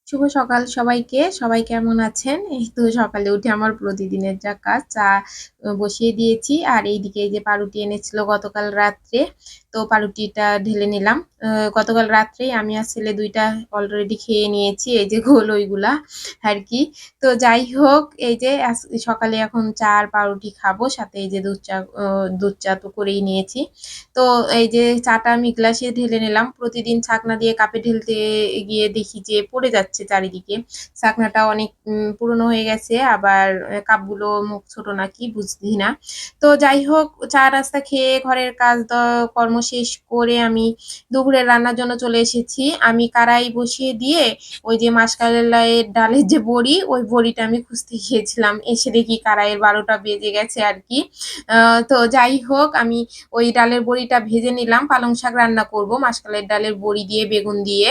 শুভ সকাল সবাইকে। সবাই কেমন আছেন? এই তো সকালে উঠে আমার প্রতিদিনের যা কাজ, চা বসিয়ে দিয়েছি। আর এইদিকে এই যে পাউরুটি এনেছিল গতকাল রাত্রে। তো পাউরুটিটা ঢেলে নিলাম। গতকাল রাত্রেই আমি আর ছেলে ২ টা অলরেডি খেয়ে নিয়েছি। এই যে গোল ওইগুলা আরকি। তো যাই হোক এই যে সকালে এখন চা আর পাউরুটি খাবো। সাথে এই যে দুধ চা তো করেই নিয়েছি। তো এই যে চাটা আমি গ্লাসে ঢেলে নিলাম। প্রতিদিন ছাকনা দিয়ে কাপে ঢেলতে গিয়ে দেখি যে পড়ে যাচ্ছে চারিদিকে। ছাকনাটা অনেক পুরনো হয়ে গেছে। আবার কাপগুলো মুখ ছোট নাকি বুঝছি না। তো যাই হোক চা নাস্তা খেয়ে ঘরের কাজ কর্ম শেষ করে আমি দুপুরের রান্নার জন্য চলে এসেছি। আমি কড়াই বসিয়ে দিয়ে ওই যে মাসকলাইয়ের ডালের যে বড়ি, ওই বড়িটা আমি খুঁজতে গিয়েছিলাম। এসে দেখি কড়াইয়ের ১২ টা বেজে গেছে আরকি। আ তো যাই হোক আমি ওই ডালের বড়িটা ভেজে নিলাম। পালং শাক রান্না করব মাসকলাইয়ের ডালের বড়ি দিয়ে, বেগুন দিয়ে।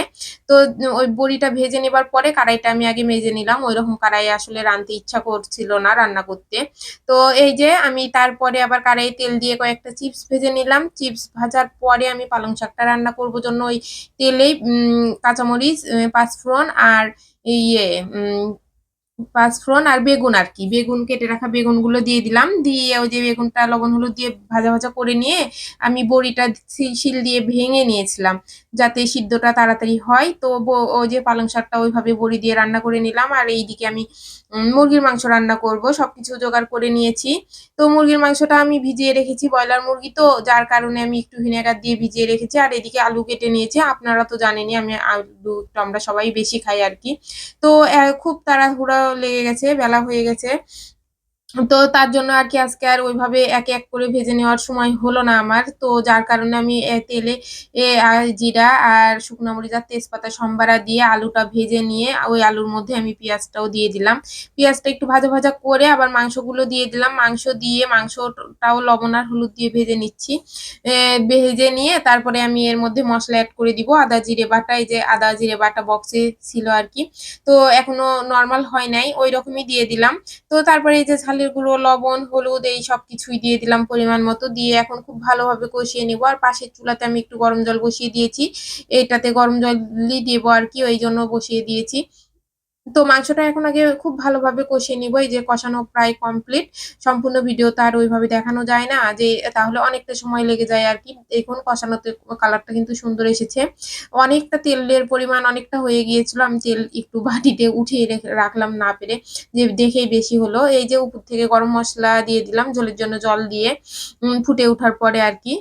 তো ওই বড়িটা ভেজে নেবার পরে কড়াইটা আমি আগে মেজে নিলাম। ঐরকম কড়াইয়ে আসলে রাঁধতে ইচ্ছা করছিল না রান্না করতে। তো এই যে আমি তারপরে আবার কড়াইয়ে তেল দিয়ে কয়েকটা চিপস ভেজে নিলাম। চিপস ভাজার পরে আমি পালং শাকটা রান্না করব জন্য ওই তেলেই কাঁচামরিচ, পাঁচফোড়ন আর ইয়ে উম পাঁচফোড়ন আর বেগুন আরকি। বেগুন কেটে রাখা বেগুনগুলো দিয়ে দিলাম। দিয়ে ওই যে বেগুনটা লবণ হলুদ দিয়ে ভাজা করে নিয়ে আমি বড়িটা শিল দিয়ে ভেঙে নিয়েছিলাম। যাতে সিদ্ধটা তাড়াতাড়ি হয়। তো ওই যে পালং শাকটা ওইভাবে বড়ি দিয়ে রান্না করে নিলাম। আর এইদিকে আমি মুরগির মাংস রান্না করব। সবকিছু জোগাড় করে নিয়েছি। তো মুরগির মাংসটা আমি ভিজিয়ে রেখেছি। ব্রয়লার মুরগি তো যার কারণে আমি একটু ভিনেগার দিয়ে ভিজিয়ে রেখেছি। আর এদিকে আলু কেটে নিয়েছি। আপনারা তো জানেনই আমি আলু তো আমরা সবাই বেশি খাই আরকি। তো খুব তাড়াহুড়া লেগে গেছে, বেলা হয়ে গেছে। তো তার জন্য আরকি আজকে আর ওইভাবে এক করে ভেজে নেওয়ার সময় হলো না আমার। তো যার কারণে আমি তেলে জিরা আর শুকনা মরিচ আর তেজপাতা সম্বারা দিয়ে আলুটা ভেজে নিয়ে ওই আলুর মধ্যে আমি পেঁয়াজটাও দিয়ে দিলাম। পেঁয়াজটা একটু ভাজা করে আবার মাংসগুলো দিয়ে দিলাম। মাংস দিয়ে মাংসটাও লবণ আর হলুদ দিয়ে ভেজে নিচ্ছি। ভেজে নিয়ে তারপরে আমি এর মধ্যে মসলা এড করে দিব। আদা জিরে বাটা, এই যে আদা জিরে বাটা বক্সে ছিল আরকি। তো এখনো নরমাল হয় নাই, ঐরকমই দিয়ে দিলাম। তো তারপরে এই যে ঝালের গুঁড়ো, লবণ, হলুদ এই সবকিছুই দিয়ে দিলাম পরিমাণ মতো। দিয়ে এখন খুব ভালোভাবে কষিয়ে নিব। আর পাশের চুলাতে আমি একটু গরম জল বসিয়ে দিয়েছি। এটাতে গরম জলই দিব আরকি, ওইজন্য বসিয়ে দিয়েছি। তো মাংসটা এখন আগে খুব ভালোভাবে কষিয়ে নিব। এই যে কষানো প্রায় কমপ্লিট। সম্পূর্ণ ভিডিওতে আর ওইভাবে দেখানো যায় না যে তাহলে অনেকটা সময় লেগে যায় আরকি। দেখুন কষানোতে কালারটা কিন্তু সুন্দর এসেছে। অনেকটা তেলের পরিমাণ অনেকটা হয়ে গিয়েছিল। আমি তেল একটু বাটিতে উঠিয়ে রাখলাম না পেরে। যে দেখেই বেশি হলো। এই যে উপর থেকে গরম মসলা দিয়ে দিলাম ঝোলের জন্য জল দিয়ে ফুটে ওঠার পরে আরকি।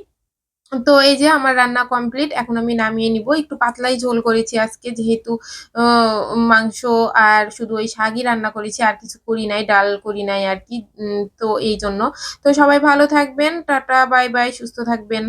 তো এই যে আমার রান্না কমপ্লিট। এখন আমি নামিয়ে নিবো। একটু পাতলাই ঝোল করেছি আজকে যেহেতু অ মাংস আর শুধু ওই শাকই রান্না করেছি। আর কিছু করি নাই, ডাল করি নাই আরকি। তো এইজন্য। তো সবাই ভালো থাকবেন। Tata, bye, bye. সুস্থ থাকবেন।